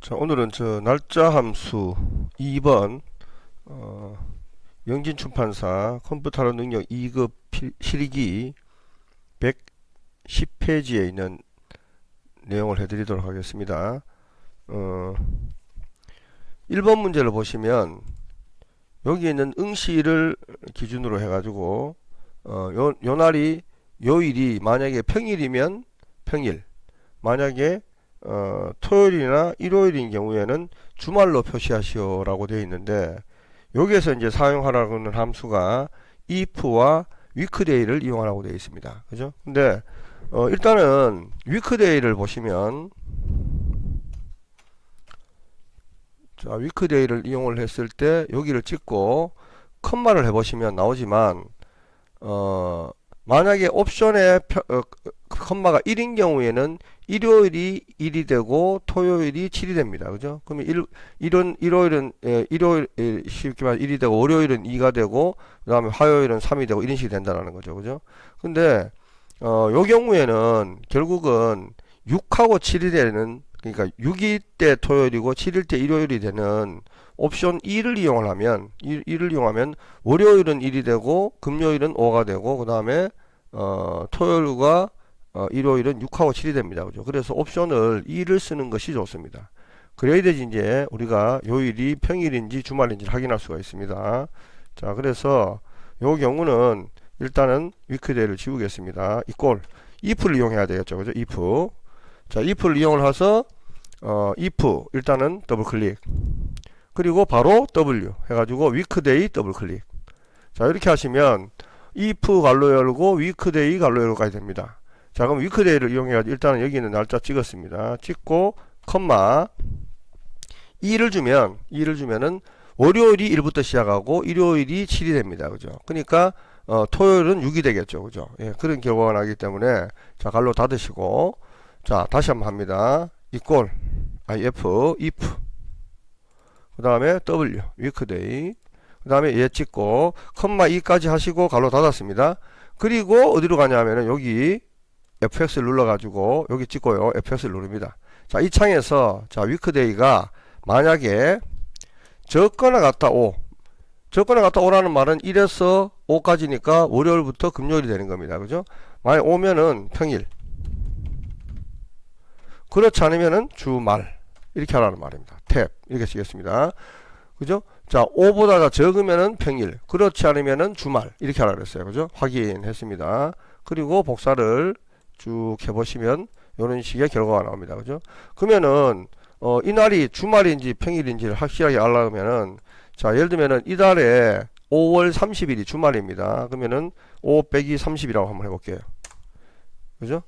자, 오늘은 날짜 함수 2번 영진출판사 컴퓨터로 능력 2급 실기 110페이지에 있는 내용을 해드리도록 하겠습니다. 1번 문제를 보시면 여기 있는 응시를 기준으로 해가지고 요 날이 요일이 만약에 평일이면 평일, 만약에 토요일이나 일요일인 경우에는 주말로 표시하시오 라고 되어 있는데, 여기에서 이제 사용하라고 하는 함수가 if와 weekday를 이용하라고 되어 있습니다. 그죠? 근데 일단은 weekday를 보시면, 자, weekday를 이용을 했을 때 여기를 찍고 컴마를 해보시면 나오지만, 만약에 옵션에 컴마가 1인 경우에는 일요일이 1이 되고 토요일이 7이 됩니다. 그죠? 그러면 일요일은 쉽게 말해 1이 되고, 월요일은 2가 되고, 그 다음에 화요일은 3이 되고, 이런 식이 된다는 거죠. 그죠? 근데 요 경우에는 결국은 6하고 7이 되는, 그러니까 6일 때 토요일이고 7일 때 일요일이 되는 옵션 2를 이용하면 월요일은 1이 되고 금요일은 5가 되고, 그 다음에 토요일과 일요일은 6하고 7이 됩니다. 그죠? 그래서 옵션을 2를 쓰는 것이 좋습니다. 그래야 되지 이제 우리가 요일이 평일인지 주말인지 확인할 수가 있습니다. 자, 그래서 요 경우는 일단은 weekday를 지우겠습니다. 이꼴 if를 이용해야 되겠죠. 그죠? if. 자, if를 이용을 해서 if 일단은 더블 클릭, 그리고 바로 W 해가지고 weekday 더블 클릭. 자, 이렇게 하시면 if 갈로 열고 weekday 갈로 열고까지 됩니다. 자, 그럼 weekday를 이용해가지고 일단은 여기 있는 날짜 찍었습니다. 찍고 컴마 2를 주면은 월요일이 1부터 시작하고 일요일이 7이 됩니다. 그죠? 그러니까 토요일은 6이 되겠죠. 그죠? 예, 그런 결과가 나기 때문에, 자, 갈로 닫으시고, 자, 다시 한번 합니다. 이꼴 if 그 다음에 W weekday, 그 다음에 얘 찍고 컴마 2까지 하시고 갈로 닫았습니다. 그리고 어디로 가냐면은 여기 FX를 눌러가지고 여기 찍고요, FX를 누릅니다. 자, 이 창에서 자, weekday가 만약에 적거나 같다 5, 적거나 같다 5라는 말은 1에서 5까지니까 월요일부터 금요일이 되는 겁니다. 그죠? 만약 오면은 평일, 그렇지 않으면은 주말, 이렇게 하라는 말입니다. 탭 이렇게 쓰겠습니다. 그죠? 자, 5보다가 적으면은 평일, 그렇지 않으면은 주말, 이렇게 하라 그랬어요. 그죠? 확인했습니다. 그리고 복사를 쭉 해보시면 이런 식의 결과가 나옵니다. 그죠? 그러면은 이 날이 주말인지 평일인지를 확실하게 알려면은, 자, 예를 들면은 이달에 5월 30일이 주말입니다. 그러면은 5 빼기 30이라고 한번 해볼게요. 그죠?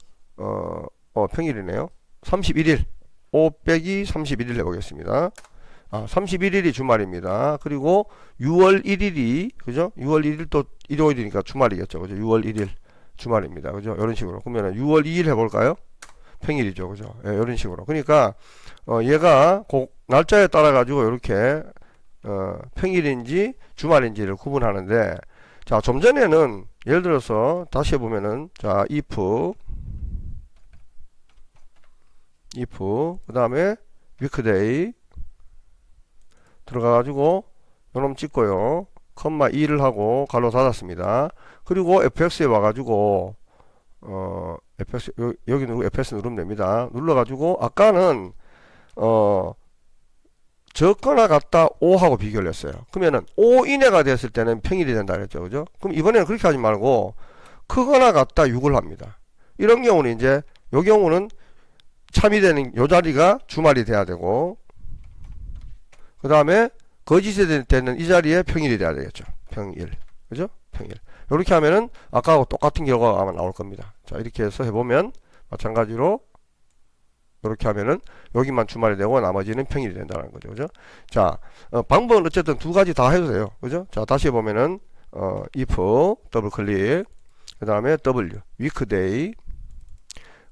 평일이네요. 31일 5 빼기 31일 해보겠습니다. 31일이 주말입니다. 그리고 6월 1일이, 그죠? 6월 1일 또 일요일이니까 주말이겠죠. 그죠? 6월 1일 주말입니다. 그죠? 이런 식으로. 그러면 6월 2일 해볼까요? 평일이죠. 그죠? 예, 이런 식으로. 그러니까, 얘가 날짜에 따라 가지고 이렇게, 평일인지 주말인지를 구분하는데, 자, 좀 전에는 예를 들어서 다시 해보면은, 자, if, 그 다음에 weekday 들어가가지고 요놈 찍고요, 컴마 2를 하고 갈로 닫았습니다. 그리고 fx에 와가지고 fx 여기 누르고 fx 누르면 됩니다. 눌러가지고 아까는 적거나 같다 5하고 비교를 했어요. 그러면은 5 이내가 됐을 때는 평일이 된다 그랬죠. 그죠? 그럼 이번에는 그렇게 하지 말고 크거나 같다 6을 합니다. 이런 경우는 이제 요 경우는 참이 되는 요 자리가 주말이 돼야 되고, 그 다음에 거짓이 되는 이 자리에 평일이 돼야 되겠죠. 평일. 그죠? 평일. 이렇게 하면은 아까하고 똑같은 결과가 아마 나올 겁니다. 자, 이렇게 해서 해보면 마찬가지로 이렇게 하면은 여기만 주말이 되고 나머지는 평일이 된다는 거죠. 그죠? 자, 방법은 어쨌든 두 가지 다 해도 돼요. 그죠? 자, 다시 해보면은 if 더블 클릭, 그 다음에 W weekday,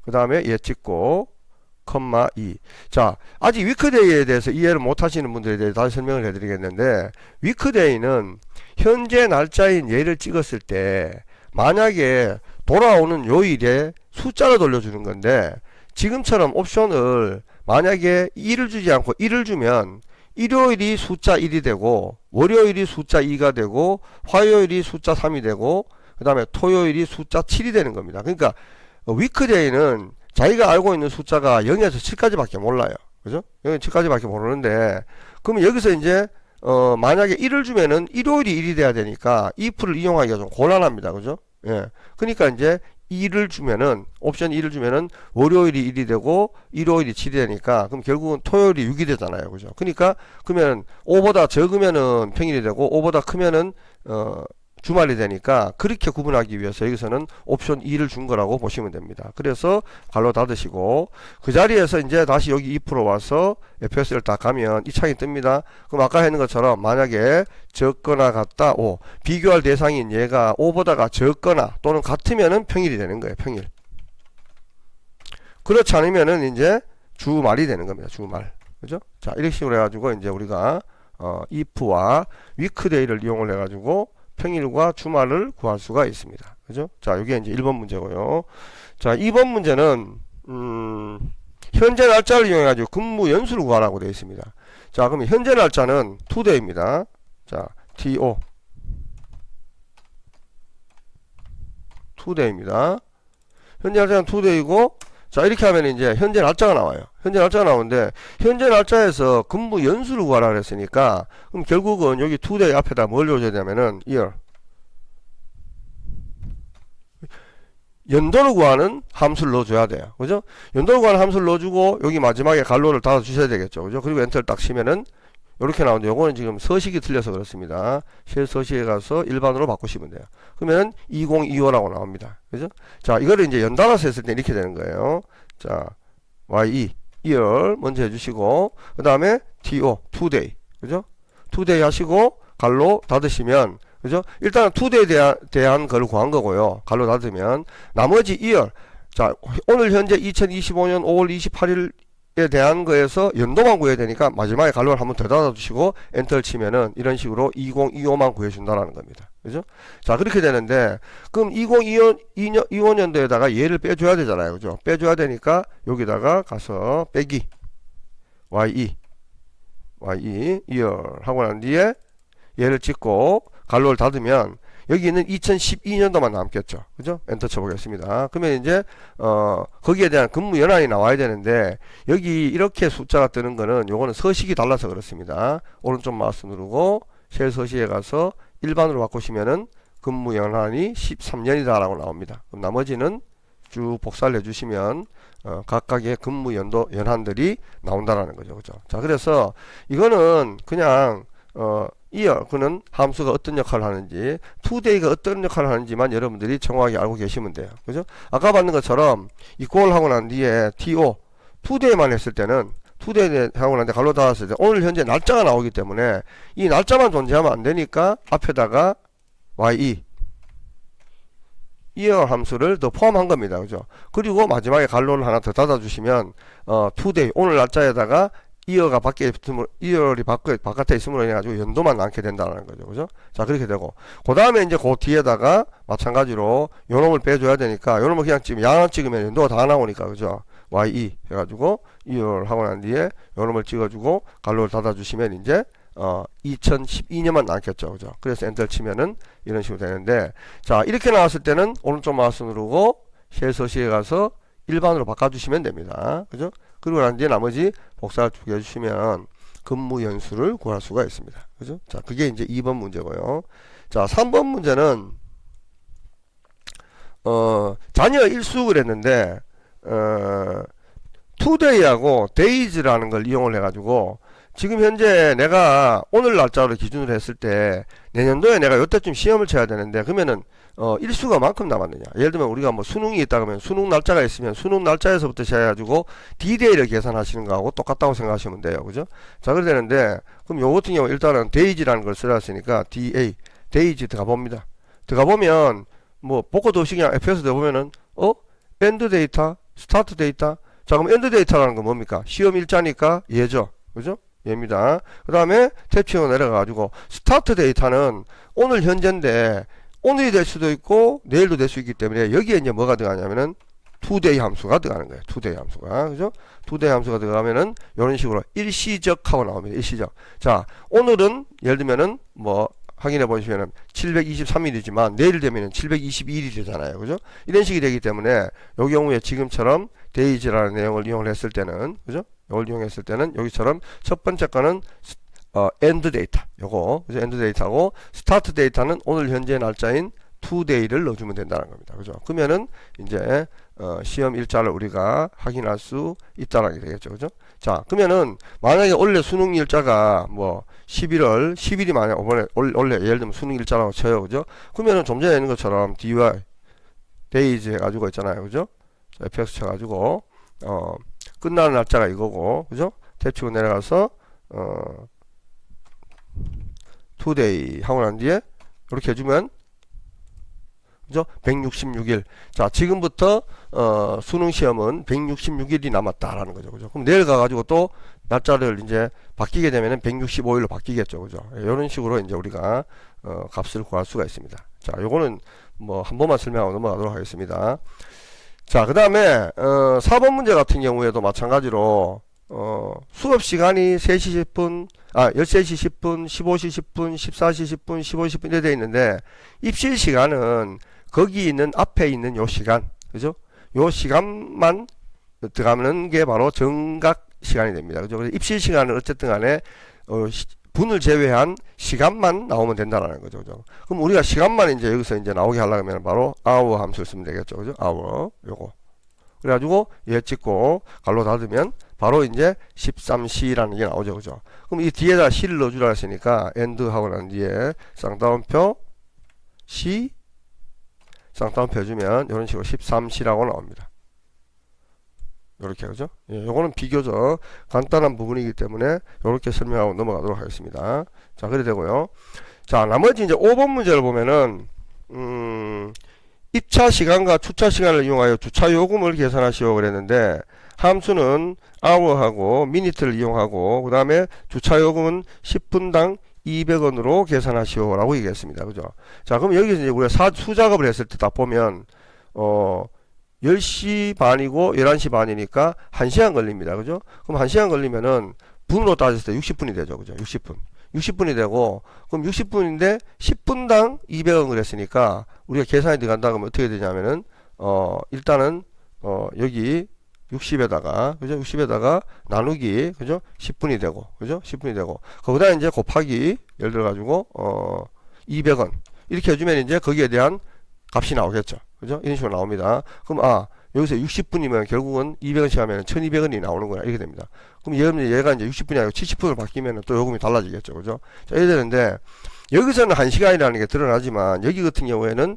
그 다음에 얘 찍고 컴마 2. 자, 아직 위크데이에 대해서 이해를 못 하시는 분들에 대해 다시 설명을 해 드리겠는데, 위크데이는 현재 날짜인 얘를 찍었을 때 만약에 돌아오는 요일에 숫자를 돌려주는 건데, 지금처럼 옵션을 만약에 2를 주지 않고 1을 주면 일요일이 숫자 1이 되고 월요일이 숫자 2가 되고 화요일이 숫자 3이 되고 그 다음에 토요일이 숫자 7이 되는 겁니다. 그러니까 위크데이는 자기가 알고 있는 숫자가 0에서 7까지밖에 몰라요. 그죠? 0에서 7까지밖에 모르는데 그러면 여기서 이제 만약에 1을 주면은 일요일이 1이 돼야 되니까 if를 이용하기가 좀 곤란합니다. 그죠? 예. 그러니까 이제 2를 주면은 옵션 2를 주면은 월요일이 1이 되고 일요일이 7이 되니까 그럼 결국은 토요일이 6이 되잖아요. 그죠? 그러니까 그러면 5보다 적으면은 평일이 되고 5보다 크면은 주말이 되니까 그렇게 구분하기 위해서 여기서는 옵션 2를 준 거라고 보시면 됩니다. 그래서 괄호 닫으시고 그 자리에서 이제 다시 여기 if로 와서 FS를 딱 가면 이 창이 뜹니다. 그럼 아까 했는 것처럼 만약에 적거나 같다 5 비교할 대상인 얘가 5보다가 적거나 또는 같으면은 평일이 되는 거예요. 평일. 그렇지 않으면은 이제 주말이 되는 겁니다. 주말. 그죠? 자, 이렇게 식으로 해가지고 이제 우리가 if와 weekday를 이용을 해가지고 평일과 주말을 구할 수가 있습니다. 그죠? 자, 이게 이제 1번 문제고요. 자, 2번 문제는 현재 날짜를 이용해 가지고 근무 연수를 구하라고 되어 있습니다. 자, 그럼 현재 날짜는 today입니다. 자, to today입니다. 현재 날짜는 today이고 자, 이렇게 하면 이제 현재 날짜가 나와요. 현재 날짜가 나오는데 현재 날짜에서 근무 연수를 구하라 그랬으니까 그럼 결국은 여기 today 앞에다 뭘 줘야 되냐면은 year 연도를 구하는 함수를 넣어줘야 돼요. 그죠? 연도를 구하는 함수를 넣어주고 여기 마지막에 괄호를 닫아 주셔야 되겠죠. 그죠? 그리고 엔터를 딱 치면은 이렇게 나오는데 요거는 지금 서식이 틀려서 그렇습니다. 실 서식에 가서 일반으로 바꾸시면 돼요. 그러면 2025라고 나옵니다. 그죠? 자, 이거를 이제 연달아서 했을 때 이렇게 되는 거예요. 자, ye, year 먼저 해주시고, 그 다음에 to, today. 그죠? today 하시고, 괄호 닫으시면, 그죠? 일단은 today에 대한 걸 구한 거고요. 괄호 닫으면, 나머지 year. 자, 오늘 현재 2025년 5월 28일 에 대한 거에서 연도만 구해야 되니까 마지막에 괄호를 한번 더 닫아주시고 엔터를 치면은 이런 식으로 2025만 구해준다라는 겁니다. 그죠? 자, 그렇게 되는데 그럼 2025년도에다가 얘를 빼줘야 되잖아요. 그죠? 빼줘야 되니까 여기다가 가서 빼기 ye year 하고 난 뒤에 얘를 찍고 괄호를 닫으면 여기 있는 2012년도만 남겠죠. 그죠? 엔터 쳐보겠습니다. 그러면 이제, 거기에 대한 근무 연한이 나와야 되는데, 여기 이렇게 숫자가 뜨는 거는 요거는 서식이 달라서 그렇습니다. 오른쪽 마우스 누르고, 쉘 서식에 가서 일반으로 바꾸시면은 근무 연한이 13년이다 라고 나옵니다. 그럼 나머지는 쭉 복사를 해주시면, 각각의 근무 연한들이 나온다라는 거죠. 그죠? 자, 그래서 이거는 그냥, year 그는 함수가 어떤 역할을 하는지 today가 어떤 역할을 하는지만 여러분들이 정확하게 알고 계시면 돼요. 그죠? 아까 봤는 것처럼 equal 하고 난 뒤에 to today만 했을 때는 today 하고 난 뒤에 괄호 닫았을 때 오늘 현재 날짜가 나오기 때문에 이 날짜만 존재하면 안 되니까 앞에다가 ye year 함수를 더 포함한 겁니다. 그죠? 그리고 마지막에 괄호를 하나 더 닫아 주시면 today 오늘 날짜에다가 이어가 밖에 있으므로, 이어리 바깥에 있으므로 인해가지고 연도만 남게 된다는 거죠. 그죠? 자, 그렇게 되고. 그 다음에 이제 그 뒤에다가 마찬가지로 요 놈을 빼줘야 되니까, 요 놈을 그냥 지금 양을 찍으면 연도가 다 나오니까, 그죠? ye 해가지고, 이어를 하고 난 뒤에 요 놈을 찍어주고, 괄호를 닫아주시면 이제, 2012년만 남겠죠. 그죠? 그래서 엔터를 치면은 이런 식으로 되는데, 자, 이렇게 나왔을 때는 오른쪽 마우스 누르고, 쉘 서식에 가서 일반으로 바꿔주시면 됩니다. 그죠? 그리고 난 뒤에 나머지 복사를 쭉 해주시면 근무 연수를 구할 수가 있습니다. 그죠? 자, 그게 이제 2번 문제고요. 자, 3번 문제는, 자녀 일수를 했는데, today하고 days라는 걸 이용을 해가지고, 지금 현재 내가 오늘 날짜로 기준으로 했을 때, 내년도에 내가 요때쯤 시험을 쳐야 되는데, 그러면은, 일수가 만큼 남았느냐. 예를 들면 우리가 뭐 수능이 있다 그러면 수능 날짜가 있으면 수능 날짜에서부터 시작해가지고 D-Day를 계산하시는 거하고 똑같다고 생각하시면 돼요. 그죠? 자, 그래 되는데, 그럼 요 같은 경우 일단은 Days라는 걸 쓰라 했으니까 DA, Days 들어가 봅니다. 들어가 보면, 뭐, 복고도 없이 그냥 FS 들어보면은, End 데이터, Start 데이터. 자, 그럼 End 데이터라는 건 뭡니까? 시험 일자니까 얘죠. 그죠? 얘입니다. 그 다음에 탭치로 내려가가지고, Start 데이터는 오늘 현재인데, 오늘이 될 수도 있고 내일도 될 수 있기 때문에 여기에 이제 뭐가 들어가냐면은 today 함수가 들어가는 거예요. today 함수가. 그죠? today 함수가 들어가면은 이런 식으로 일시적하고 나옵니다. 일시적. 자, 오늘은 예를 들면은 뭐 확인해 보시면은 723일이지만 내일 되면은 721일이 되잖아요. 그죠? 이런 식이 되기 때문에 이 경우에 지금처럼 days라는 내용을 이용을 했을 때는, 그죠? 이걸 이용했을 때는 여기처럼 첫 번째 거는 end data 요거, 그죠? end data고 start data는 오늘 현재 날짜인 today를 넣어주면 된다는 겁니다. 그죠? 그러면은 이제 시험 일자를 우리가 확인할 수 있다는 게 되겠죠. 그죠? 자, 그러면은 만약에 원래 수능 일자가 뭐 11월 10일이 만약 원래 예를 들면 수능 일자라고 쳐요. 그죠? 그러면은 좀 전에 있는 것처럼 dy days 해가지고 있잖아요. 그죠? fx 쳐가지고 끝나는 날짜가 이거고, 그죠? 탭 치고 내려가서 today 하고 난 뒤에 이렇게 해주면, 그죠? 166일. 자, 지금부터 수능 시험은 166일이 남았다라는 거죠. 그죠? 그럼 내일 가가지고 또 날짜를 이제 바뀌게 되면은 165일로 바뀌겠죠. 그죠? 이런 식으로 이제 우리가 값을 구할 수가 있습니다. 자, 요거는 뭐 한 번만 설명하고 넘어가도록 하겠습니다. 자, 그 다음에 4번 문제 같은 경우에도 마찬가지로 수업 시간이 3시 10분, 13시 10분, 15시 10분, 14시 10분, 15시 10분 이렇게 되어 있는데 입실 시간은 거기 있는 앞에 있는 요 시간, 그죠? 요 시간만 들어가는 게 바로 정각 시간이 됩니다. 그죠? 그래서 입실 시간은 어쨌든 간에 분을 제외한 시간만 나오면 된다라는 거죠. 그죠? 그럼 우리가 시간만 이제 여기서 이제 나오게 하려면 바로 hour 함수를 쓰면 되겠죠. 그죠? hour 요거. 그래가지고 얘 찍고 갈로 닫으면 바로 이제 13시라는 게 나오죠. 그죠? 그럼 이 뒤에다 시를 넣어주라 했으니까 end 하고 난 뒤에 쌍따옴표 시 쌍따옴표 해주면 이런 식으로 13시라고 나옵니다. 요렇게, 그죠? 예, 요거는 비교적 간단한 부분이기 때문에 요렇게 설명하고 넘어가도록 하겠습니다. 자, 그래 되고요. 자, 나머지 이제 5번 문제를 보면은 입차 시간과 주차 시간을 이용하여 주차 요금을 계산하시오 그랬는데 함수는 hour하고 minute를 이용하고 그 다음에 주차 요금은 10분당 200원으로 계산하시오 라고 얘기했습니다. 그죠? 자, 그럼 여기서 이제 우리가 수작업을 했을 때 딱 보면 10시 반이고 11시 반이니까 1시간 걸립니다. 그죠? 그럼 1시간 걸리면은 분으로 따졌을 때 60분이 되죠. 그죠? 60분이 되고 그럼 60분인데 10분당 200원 그랬으니까 우리가 계산이 들어간다 그러면 어떻게 되냐면은 일단은 여기 60에다가 그죠? 60에다가 나누기 그죠? 10분이 되고 그죠? 10분이 되고 거기다 이제 곱하기 예를 들어 가지고 200원 이렇게 해주면 이제 거기에 대한 값이 나오겠죠. 그죠? 이런 식으로 나옵니다. 그럼 여기서 60분이면 결국은 200원씩 하면 1200원이 나오는 거야. 이렇게 됩니다. 그럼 얘가 이제 60분이 아니고 70분을 바뀌면 또 요금이 달라지겠죠. 그죠? 자, 이래 되는데 여기서는 1시간이라는 게 드러나지만 여기 같은 경우에는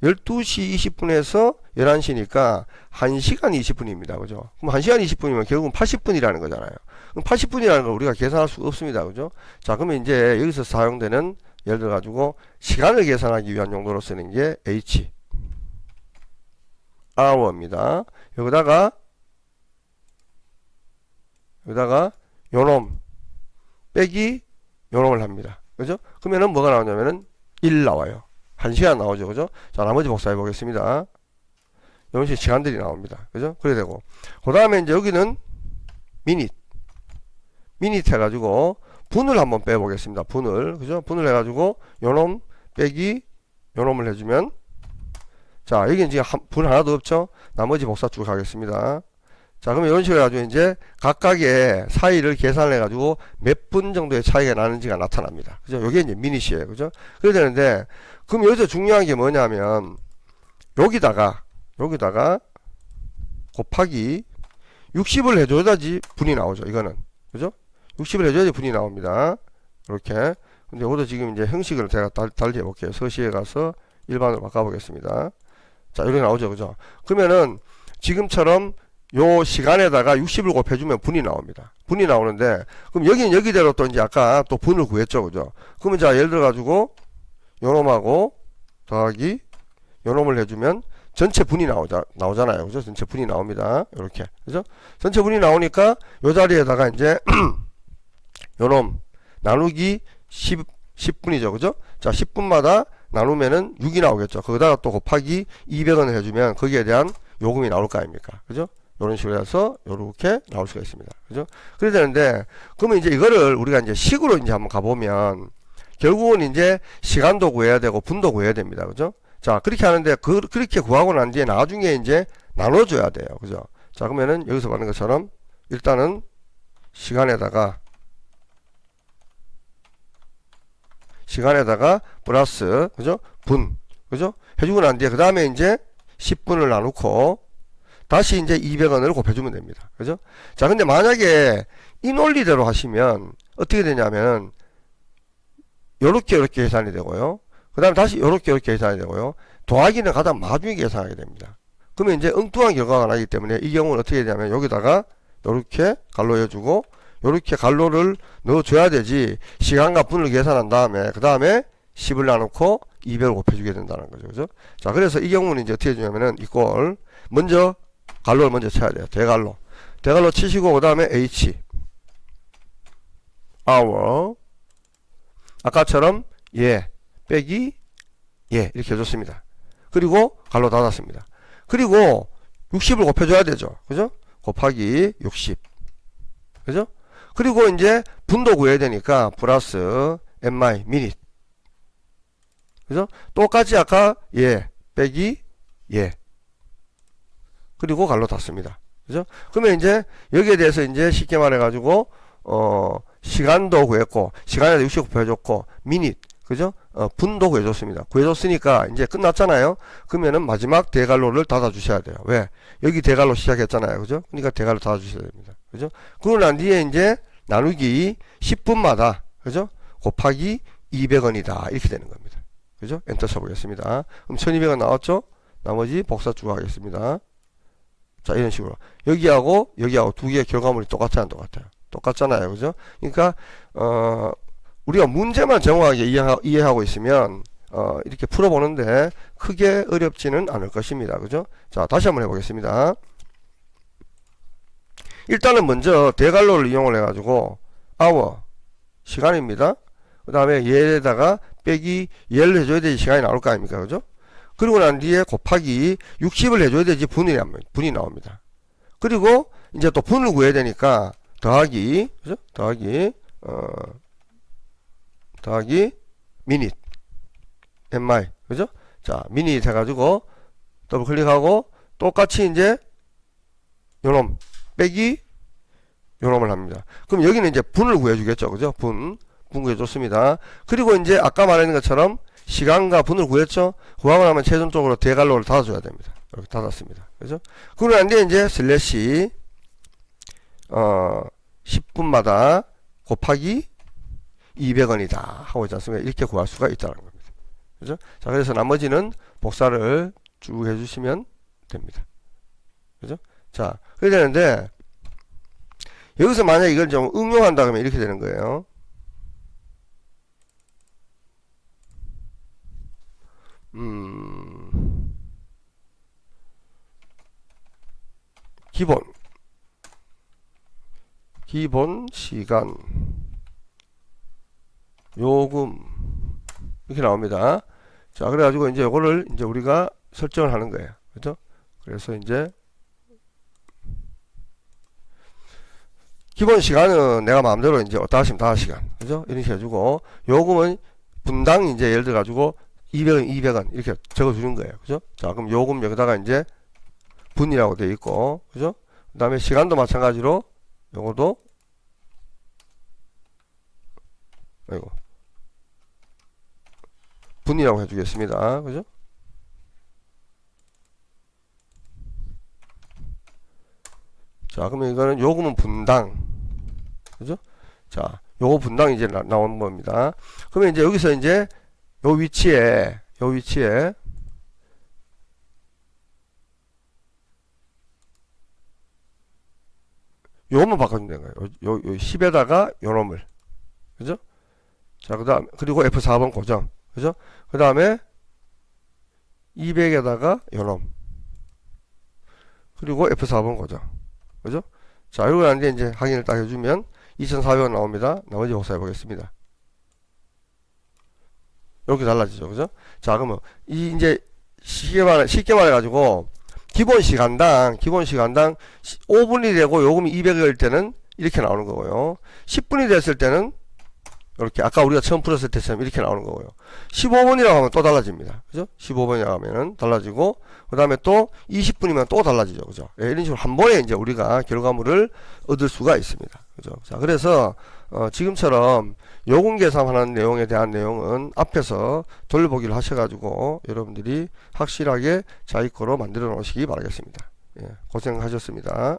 12시 20분에서 11시니까 1시간 20분입니다. 그죠? 그럼 1시간 20분이면 결국은 80분이라는 거잖아요. 그럼 80분이라는 걸 우리가 계산할 수가 없습니다. 그죠? 자, 그러면 이제 여기서 사용되는 예를 들어 가지고 시간을 계산하기 위한 용도로 쓰는 게 H hour입니다. 여기다가 요놈 빼기 요놈을 합니다. 그죠? 그러면은 뭐가 나오냐면은 1 나와요. 1시간 나오죠. 그죠? 자, 나머지 복사해 보겠습니다. 이런 식의 시간들이 나옵니다. 그죠? 그래 되고. 그 다음에 이제 여기는 미니트 해가지고 분을 한번 빼보겠습니다. 분을. 그죠? 분을 해가지고 요놈 빼기 요놈을 해주면 자, 여기는 지금 분 하나도 없죠? 나머지 복사 쭉 하겠습니다. 자, 그러면 이런 식으로 해가지고 이제 각각의 사이를 계산을 해가지고 몇 분 정도의 차이가 나는지가 나타납니다. 그죠? 요게 이제 미닛이에요. 그죠? 그래야 되는데, 그럼 여기서 중요한 게 뭐냐면, 여기다가 곱하기 60을 해줘야지 분이 나오죠. 이거는. 그죠? 60을 해줘야지 분이 나옵니다. 이렇게. 근데 이것도 지금 이제 형식을 제가 달리 해볼게요. 서시에 가서 일반으로 바꿔보겠습니다. 자, 이렇게 나오죠. 그죠? 그러면은 지금처럼 요 시간에다가 60을 곱해주면 분이 나옵니다. 분이 나오는데, 그럼 여기는 여기대로 또 이제 아까 또 분을 구했죠. 그죠? 그러면 자, 예를 들어가지고, 요놈하고 더하기 요놈을 해주면 전체 분이 나오잖아요. 그죠? 전체 분이 나옵니다. 이렇게. 그죠? 전체 분이 나오니까 요 자리에다가 이제 요놈 나누기 10분이죠. 그죠? 자, 10분마다 나누면은 6이 나오겠죠. 거기다가 또 곱하기 200원을 해주면 거기에 대한 요금이 나올 거 아닙니까? 그죠? 이런 식으로 해서 요렇게 나올 수가 있습니다. 그죠? 그래야 되는데, 그러면 이제 이거를 우리가 이제 식으로 이제 한번 가보면, 결국은 이제 시간도 구해야 되고 분도 구해야 됩니다. 그죠? 자, 그렇게 하는데, 그렇게 구하고 난 뒤에 나중에 이제 나눠줘야 돼요. 그죠? 자, 그러면은 여기서 말하는 것처럼, 일단은 시간에다가 플러스, 그죠? 분, 그죠? 해주고 난 뒤에, 그 다음에 이제 10분을 나누고, 다시 이제 200원을 곱해주면 됩니다. 그죠? 자, 근데 만약에 이 논리대로 하시면 어떻게 되냐면 요렇게 계산이 되고요. 그 다음에 다시 요렇게 계산이 되고요. 더하기는 가장 마중에 계산하게 됩니다. 그러면 이제 엉뚱한 결과가 나기 때문에 이 경우는 어떻게 되냐면 여기다가 요렇게 갈로 해주고 요렇게 갈로를 넣어줘야 되지, 시간과 분을 계산한 다음에 그 다음에 10을 나누고 200을 곱해주게 된다는 거죠. 그죠? 자, 그래서 이 경우는 이제 어떻게 해주냐면은 이걸 먼저 갈로를 먼저 쳐야 돼요. 대갈로 치시고 그 다음에 H hour 아까처럼 빼기 이렇게 해줬습니다. 그리고 갈로 닫았습니다. 그리고 60을 곱해줘야 되죠. 그죠? 곱하기 60. 그죠? 그리고 이제 분도 구해야 되니까 플러스 mi minute. 그죠? 똑같이 아까 빼기 그리고 갈로 닫습니다. 그죠? 그러면 이제 여기에 대해서 이제 쉽게 말해가지고 시간도 구했고 시간에도 60 구해줬고 미닛, 그죠? 분도 구해줬습니다. 구해줬으니까 이제 끝났잖아요. 그러면은 마지막 대갈로를 닫아주셔야 돼요. 왜? 여기 대갈로 시작했잖아요. 그죠? 그러니까 대갈로 닫아주셔야 됩니다. 그죠? 그러고 난 뒤에 이제 나누기 10분마다, 그죠? 곱하기 200원이다. 이렇게 되는 겁니다. 그죠? 엔터 쳐보겠습니다. 그럼 1200원 나왔죠? 나머지 복사 쭉 하겠습니다. 자, 이런 식으로. 여기하고 두 개의 결과물이 똑같아요, 안 똑같아요? 똑같잖아요. 그죠? 그러니까, 우리가 문제만 정확하게 이해하고 있으면, 이렇게 풀어보는데 크게 어렵지는 않을 것입니다. 그죠? 자, 다시 한번 해보겠습니다. 일단은 먼저 대갈로를 이용을 해가지고, hour, 시간입니다. 그 다음에 얘에다가 빼기 얘를 해줘야 되지 시간이 나올 거 아닙니까? 그죠? 그리고 난 뒤에 곱하기 60을 해줘야 되지 분이 나옵니다. 그리고 이제 또 분을 구해야 되니까 더하기, 그죠? 더하기 미닛 mi, 그죠? 자, 미닛 해가지고 더블 클릭하고 똑같이 이제 요놈 빼기 요놈을 합니다. 그럼 여기는 이제 분을 구해주겠죠, 그죠? 분 구해줬습니다. 그리고 이제 아까 말한 것처럼 시간과 분을 구했죠? 구하고 나면 최종적으로 대갈로를 닫아줘야 됩니다. 이렇게 닫았습니다. 그죠? 그러고 난 뒤에 이제 슬래시 10분마다 곱하기 200원이다 하고 있지 않습니까? 이렇게 구할 수가 있다는 겁니다. 그죠? 자, 그래서 나머지는 복사를 쭉 해주시면 됩니다. 그죠? 자, 그래야 되는데 여기서 만약 이걸 좀 응용한다 그러면 이렇게 되는 거예요. 기본 시간 요금 이렇게 나옵니다. 자, 그래가지고 이제 요거를 이제 우리가 설정을 하는 거예요. 그죠? 그래서 이제 기본 시간은 내가 마음대로 이제 어디다 하시면 5시간. 그죠? 이렇게 해주고 요금은 분당 이제 예를 들어 가지고 200원, 200원 이렇게 적어주는 거예요. 그죠? 자, 그럼 요금 여기다가 이제 분이라고 되어 있고, 그죠? 그 다음에 시간도 마찬가지로 요것도 분이라고 해주겠습니다. 그죠? 자, 그러면 이거는 요금은 분당, 그죠? 자, 요거 분당 이제 나오는 겁니다. 그러면 이제 여기서 이제 요 위치에 요것만 바꿔주면 되는 거예요. 요 10에다가 요놈을, 그죠? 자, 그리고 F4번 고정, 그죠? 그 다음에 200에다가 요놈, 그리고 F4번 고정, 그죠? 자, 이러고 난 뒤에 이제 확인을 딱 해주면 2,400원 나옵니다. 나머지 복사해 보겠습니다. 이렇게 달라지죠, 그죠? 자, 그러면 이제 쉽게 말해가지고 기본 시간당 5분이 되고 요금이 200일 때는 이렇게 나오는 거고요. 10분이 됐을 때는 이렇게 아까 우리가 처음 풀었을 때처럼 이렇게 나오는 거고요. 15분이라고 하면 또 달라집니다. 그죠? 15분이라고 하면은 달라지고, 그 다음에 또 20분이면 또 달라지죠. 그죠? 예, 이런 식으로 한 번에 이제 우리가 결과물을 얻을 수가 있습니다. 그죠? 자, 그래서, 지금처럼 요금 계산하는 내용에 대한 내용은 앞에서 돌려보기를 하셔가지고 여러분들이 확실하게 자기 거로 만들어 놓으시기 바라겠습니다. 예, 고생하셨습니다.